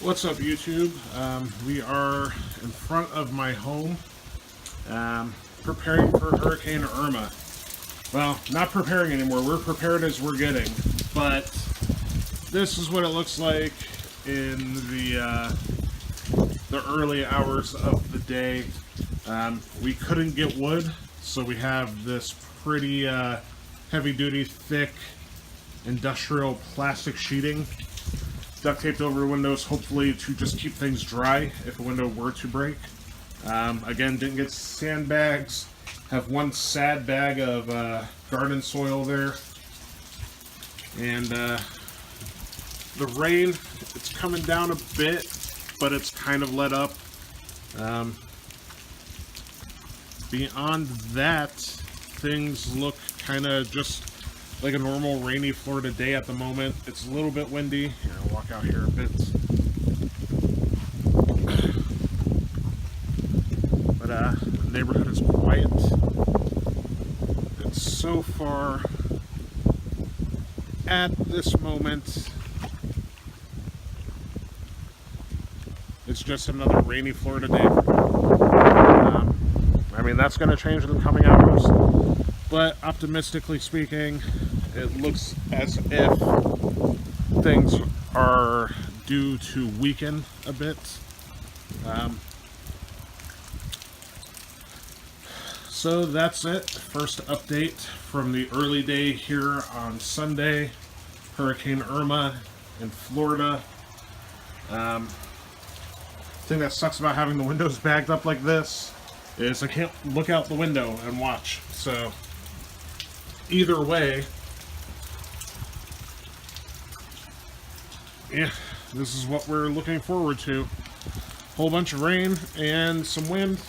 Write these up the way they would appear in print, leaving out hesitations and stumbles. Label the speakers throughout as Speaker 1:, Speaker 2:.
Speaker 1: What's up, YouTube? We are in front of my home, preparing for Hurricane Irma. Well, not preparing anymore. We're prepared as we're getting, but this is what it looks like in the early hours of the day. We couldn't get wood, so we have this pretty heavy-duty, thick, industrial plastic sheeting duct taped over windows, hopefully to just keep things dry if a window were to break. Again, didn't get sandbags. Have one sad bag of garden soil there. And the rain, it's coming down a bit, but it's kind of let up. Beyond that, things look kind of just like a normal rainy Florida day at the moment. It's a little bit windy. Here, I'll walk out here a bit. But the neighborhood is quiet. And so far, at this moment, it's just another rainy Florida day. I mean, that's going to change in the coming hours. But optimistically speaking, it looks as if things are due to weaken a bit. So that's it. First update from the early day here on Sunday. Hurricane Irma in Florida. Thing that sucks about having the windows bagged up like this is I can't look out the window and watch. So either way, yeah, this is what we're looking forward to. Whole bunch of rain and some wind,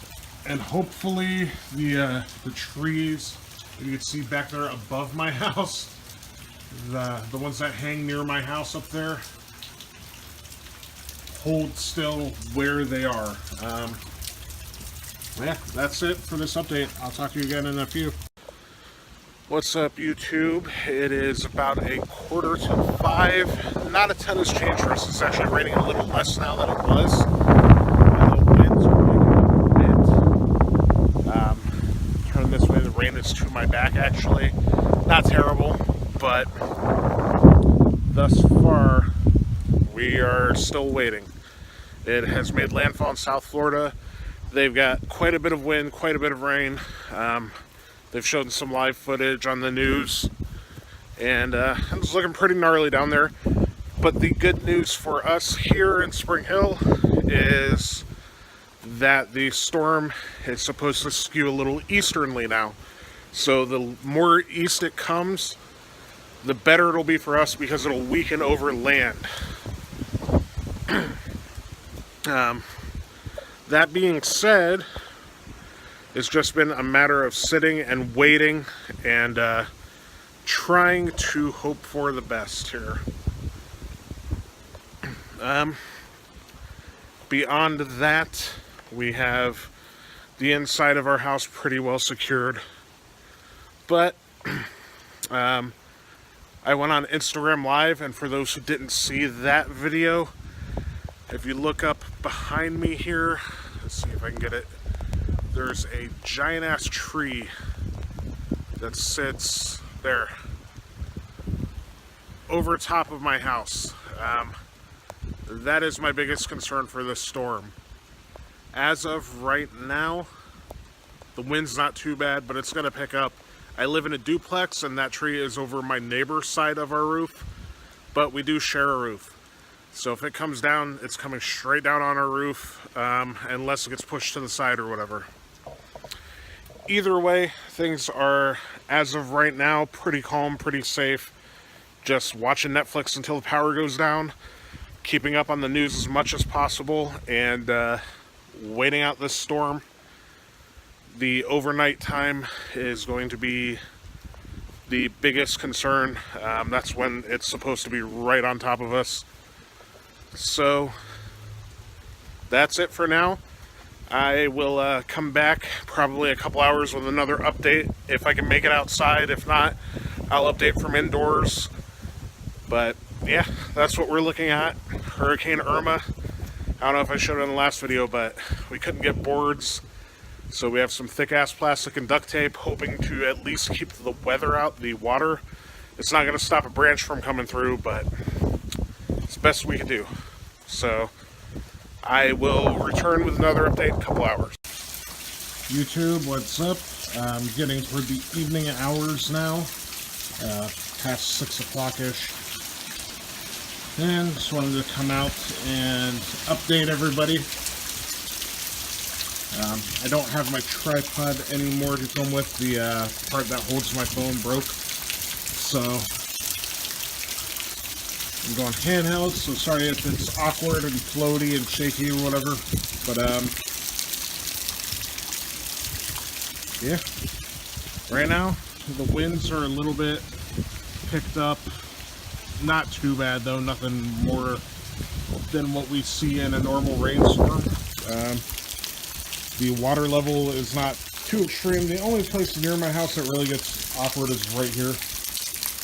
Speaker 1: and hopefully the trees you can see back there above my house, the ones that hang near my house up there, hold still where they are. Yeah, that's it for this update. I'll talk to you again in a few. What's up, YouTube? It is about 4:45. Not a ton has changed for us. It's actually raining a little less now than it was. The winds are a bit. Turn this way. The rain is to my back, actually. Not terrible, but thus far, we are still waiting. It has made landfall in South Florida. They've got quite a bit of wind, quite a bit of rain. They've shown some live footage on the news, and it's looking pretty gnarly down there. But the good news for us here in Spring Hill is that the storm is supposed to skew a little easternly now. So the more east it comes, the better it'll be for us because it'll weaken over land. That being said, it's just been a matter of sitting and waiting and trying to hope for the best here. Beyond that, we have the inside of our house pretty well secured. But I went on Instagram Live, and for those who didn't see that video, if you look up behind me here, let's see if I can get it. There's a giant ass tree that sits there over top of my house. That is my biggest concern for this storm. As of right now, the wind's not too bad, but it's going to pick up. I live in a duplex, and that tree is over my neighbor's side of our roof, but we do share a roof. So if it comes down, it's coming straight down on our roof, unless it gets pushed to the side or whatever. Either way, things are, as of right now, pretty calm, pretty safe. Just watching Netflix until the power goes down, keeping up on the news as much as possible, and waiting out this storm. The overnight time is going to be the biggest concern. That's when it's supposed to be right on top of us. So that's it for now. I will come back probably a couple hours with another update if I can make it outside. If not, I'll update from indoors. But yeah, that's what we're looking at. Hurricane Irma. I don't know if I showed it in the last video, but we couldn't get boards. So we have some thick-ass plastic and duct tape, hoping to at least keep the weather out, the water. It's not going to stop a branch from coming through, but it's the best we can do. So I will return with another update in a couple hours. YouTube, what's up? I'm getting toward the evening hours now, past 6 o'clock-ish. And just wanted to come out and update everybody. I don't have my tripod anymore to film with. The part that holds my phone broke. So I'm going handheld, so sorry if it's awkward and floaty and shaky or whatever. But yeah. Right now, the winds are a little bit picked up. Not too bad though, nothing more than what we see in a normal rainstorm. The water level is not too extreme. The only place near my house that really gets awkward is right here.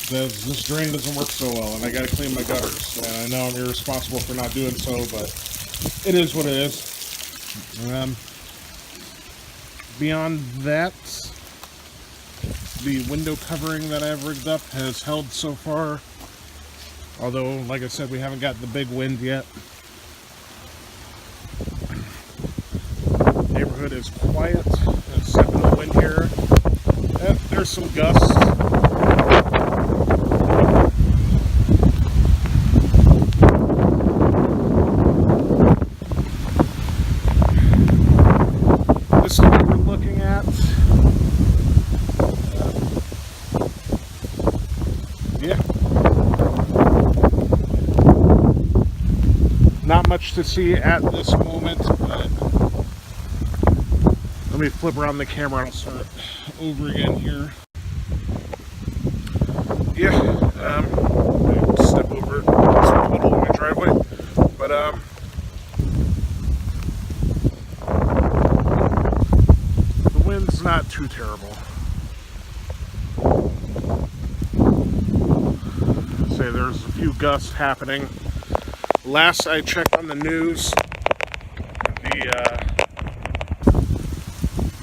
Speaker 1: This drain doesn't work so well, and I gotta clean my gutters. And I know I'm irresponsible for not doing so, but it is what it is. Beyond that, the window covering that I've rigged up has held so far. Although, like I said, we haven't got the big wind yet. Neighborhood is quiet, except for the wind here. And there's some gusts. This is what we're looking at. Yeah. Not much to see at this moment, but let me flip around the camera and I'll start over again here. Yeah, step over this middle of my driveway, but the wind's not too terrible. Say there's a few gusts happening. Last I checked on the news,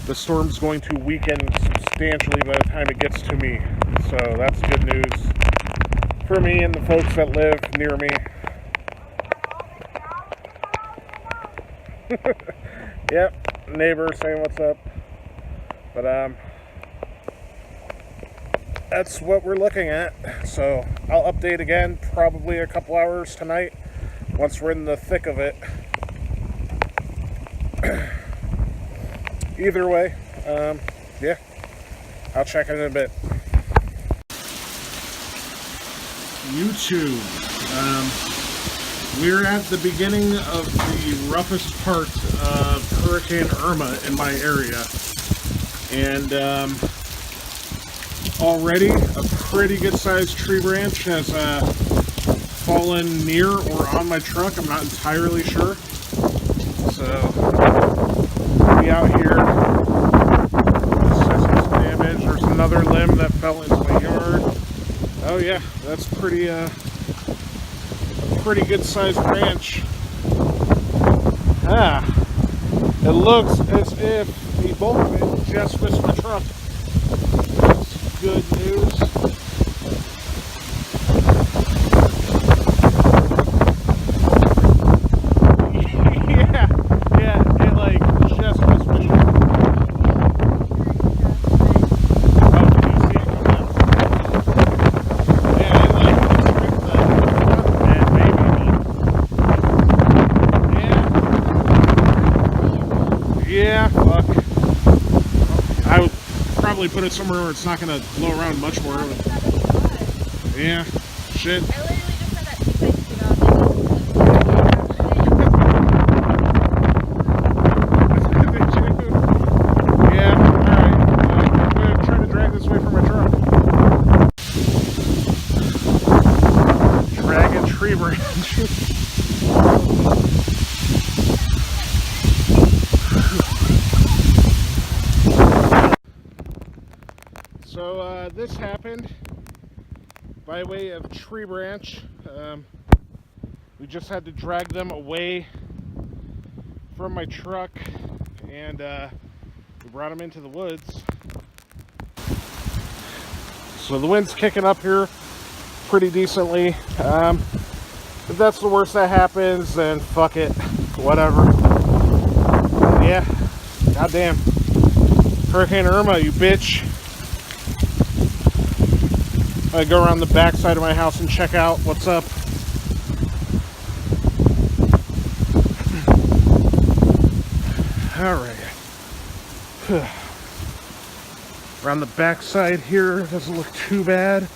Speaker 1: the storm's going to weaken substantially by the time it gets to me. So that's good news for me and the folks that live near me. Yep, neighbor saying what's up. But that's what we're looking at. So I'll update again probably a couple hours tonight once we're in the thick of it. Either way, yeah, I'll check it in a bit. YouTube, we're at the beginning of the roughest part of Hurricane Irma in my area, and already a pretty good sized tree branch has fallen near or on my truck. I'm not entirely sure, so be out here. Assessing some damage. There's another limb that fell into my yard. Oh yeah, that's pretty a pretty good sized branch. It looks as if the bulk of it just missed my truck. That's good news. Yeah, fuck. I would probably put it somewhere where it's not going to blow around much more. Yeah, shit.
Speaker 2: I literally just said that 2 seconds ago.
Speaker 1: Yeah, alright. I'm going to try to drag this away from my truck. Dragging tree branch. So this happened by way of tree branch. We just had to drag them away from my truck, and we brought them into the woods. So the wind's kicking up here pretty decently. If that's the worst that happens, then fuck it, whatever. Yeah, goddamn. Hurricane Irma, you bitch. I go around the back side of my house and check out what's up. All right. Around the back side here, doesn't look too bad.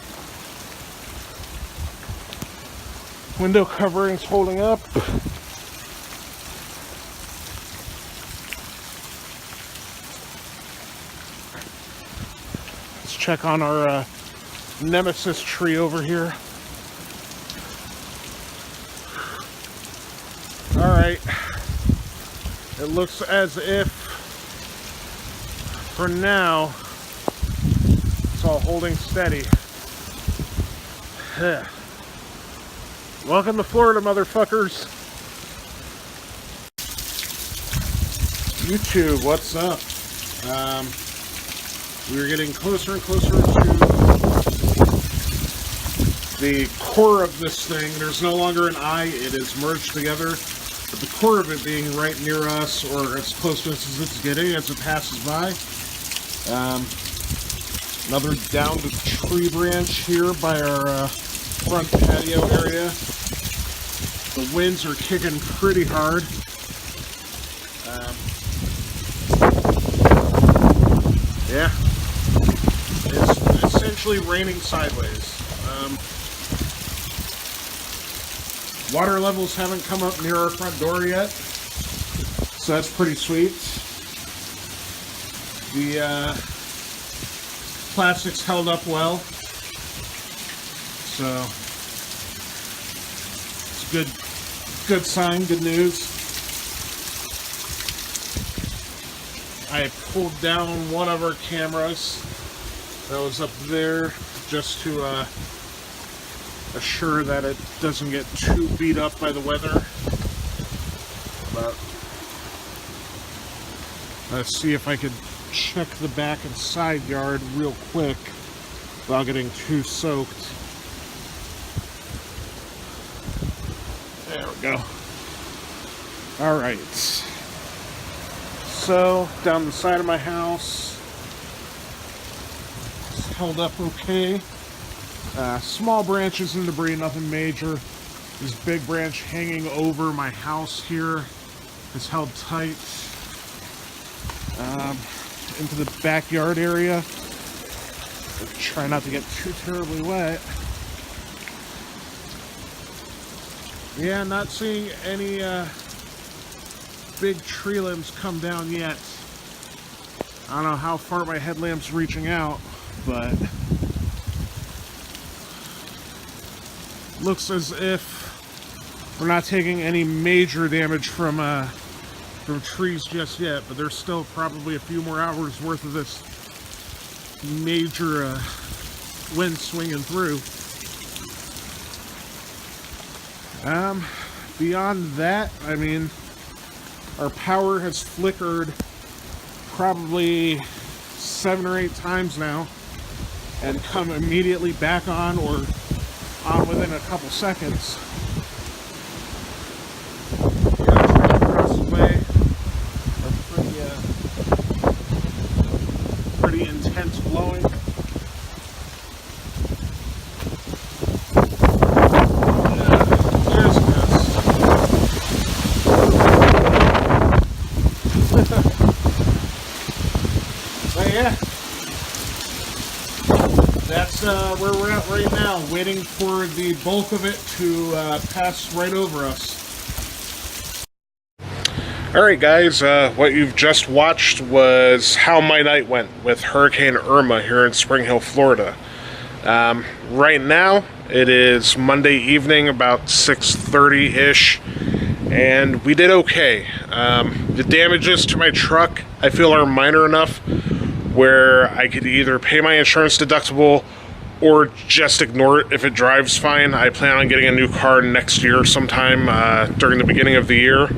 Speaker 1: Window covering's holding up. Let's check on our nemesis tree over here. All right. It looks as if, for now, it's all holding steady. Welcome to Florida, motherfuckers. YouTube, what's up? We're getting closer and closer to the core of this thing. There's no longer an eye, it is merged together. But the core of it being right near us, or as close to us as it's getting as it passes by. Another downed tree branch here by our front patio area. The winds are kicking pretty hard. Yeah, it's essentially raining sideways. Water levels haven't come up near our front door yet, so that's pretty sweet. The plastics held up well, so it's good sign, good news. I pulled down one of our cameras that was up there just to assure that it doesn't get too beat up by the weather. But let's see if I could check the back and side yard real quick without getting too soaked. There we go. All right. So down the side of my house, it's held up okay. Small branches and debris, nothing major. This big branch hanging over my house here is held tight. Into the backyard area. Try not to get too terribly wet. Yeah, not seeing any big tree limbs come down yet. I don't know how far my headlamp's reaching out, but looks as if we're not taking any major damage from trees just yet, but there's still probably a few more hours worth of this major wind swinging through. Beyond that, I mean, our power has flickered probably 7 or 8 times now and come immediately back on or on within a couple seconds. The guys across the way are pretty intense blowing. There's a mess. But yeah, that's where we're at right now, waiting for the bulk of it to pass right over us. Alright guys, what you've just watched was how my night went with Hurricane Irma here in Spring Hill, Florida. Right now, it is Monday evening, about 6:30-ish, and we did okay. The damages to my truck, I feel, are minor enough where I could either pay my insurance deductible or just ignore it if it drives fine. I plan on getting a new car next year sometime during the beginning of the year.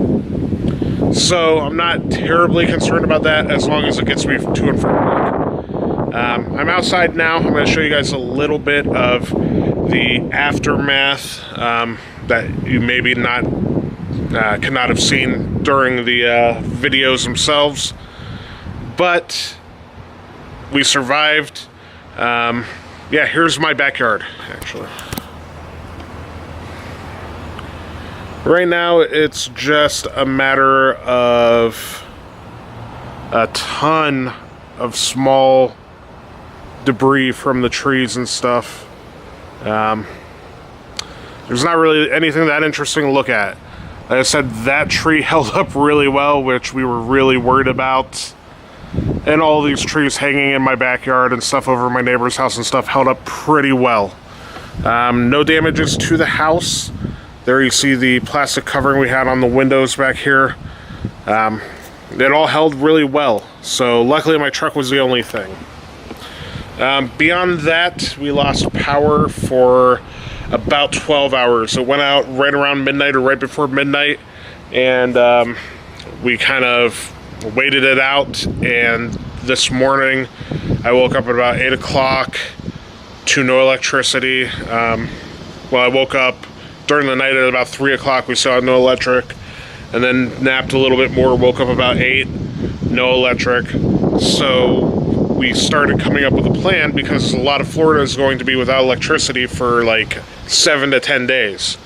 Speaker 1: So I'm not terribly concerned about that as long as it gets me to and from work. I'm outside now. I'm going to show you guys a little bit of the aftermath that you maybe could not have seen during the videos themselves. But we survived. Yeah, here's my backyard, actually. Right now, it's just a matter of a ton of small debris from the trees and stuff. There's not really anything that interesting to look at. Like I said, that tree held up really well, which we were really worried about. And all these trees hanging in my backyard and stuff over my neighbor's house and stuff held up pretty well. No damages to the house. There you see the plastic covering we had on the windows back here. It all held really well. So luckily my truck was the only thing. Beyond that, we lost power for about 12 hours. It went out right around midnight or right before midnight. And we kind of waited it out, and this morning I woke up at about 8 o'clock to no electricity. Well, I woke up during the night at about 3 o'clock, we still had no electric, and then napped a little bit more, woke up about 8, no electric. So we started coming up with a plan, because a lot of Florida is going to be without electricity for like 7 to 10 days.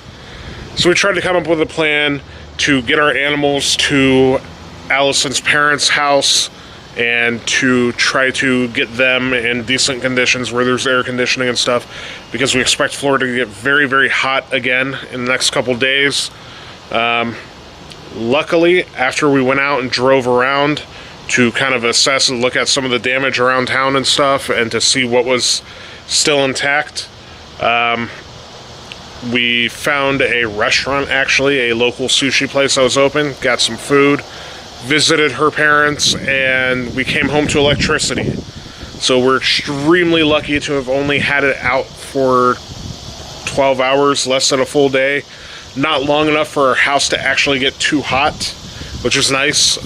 Speaker 1: So we tried to come up with a plan to get our animals to Allison's parents' house and to try to get them in decent conditions where there's air conditioning and stuff, because we expect Florida to get very, very hot again in the next couple days. Luckily, after we went out and drove around to kind of assess and look at some of the damage around town and stuff, and to see what was still intact, we found a restaurant, actually, a local sushi place that was open, got some food, visited her parents, and we came home to electricity. So we're extremely lucky to have only had it out for 12 hours, less than a full day. Not long enough for our house to actually get too hot, which is nice.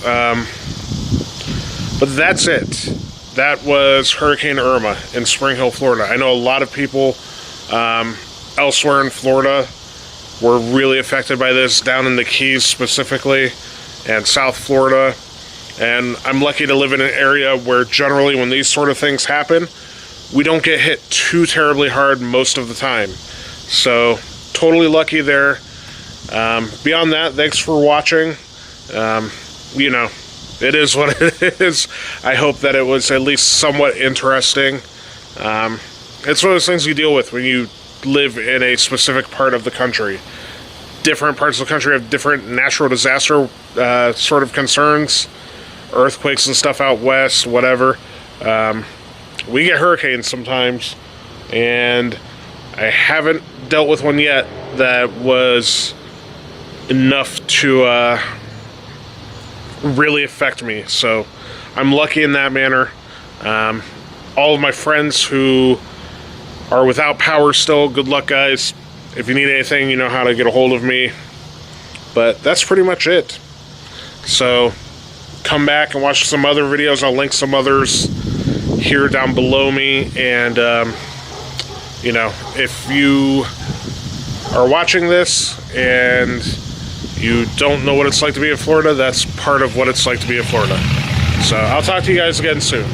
Speaker 1: But that's it. That was Hurricane Irma in Spring Hill, Florida. I know a lot of people elsewhere in Florida were really affected by this, down in the Keys specifically, and South Florida. And I'm lucky to live in an area where generally when these sort of things happen, we don't get hit too terribly hard most of the time. So totally lucky there. Beyond that, thanks for watching. You know, it is what it is. I hope that it was at least somewhat interesting. It's one of those things you deal with when you live in a specific part of the country. Different parts of the country have different natural disaster sort of concerns, earthquakes and stuff out west, whatever. We get hurricanes sometimes, and I haven't dealt with one yet that was enough to really affect me. So I'm lucky in that manner. All of my friends who are without power still, good luck, guys. If you need anything, you know how to get a hold of me. But that's pretty much it. So come back and watch some other videos. I'll link some others here down below me. And you know, if you are watching this and you don't know what it's like to be in Florida, that's part of what it's like to be in Florida. So I'll talk to you guys again soon.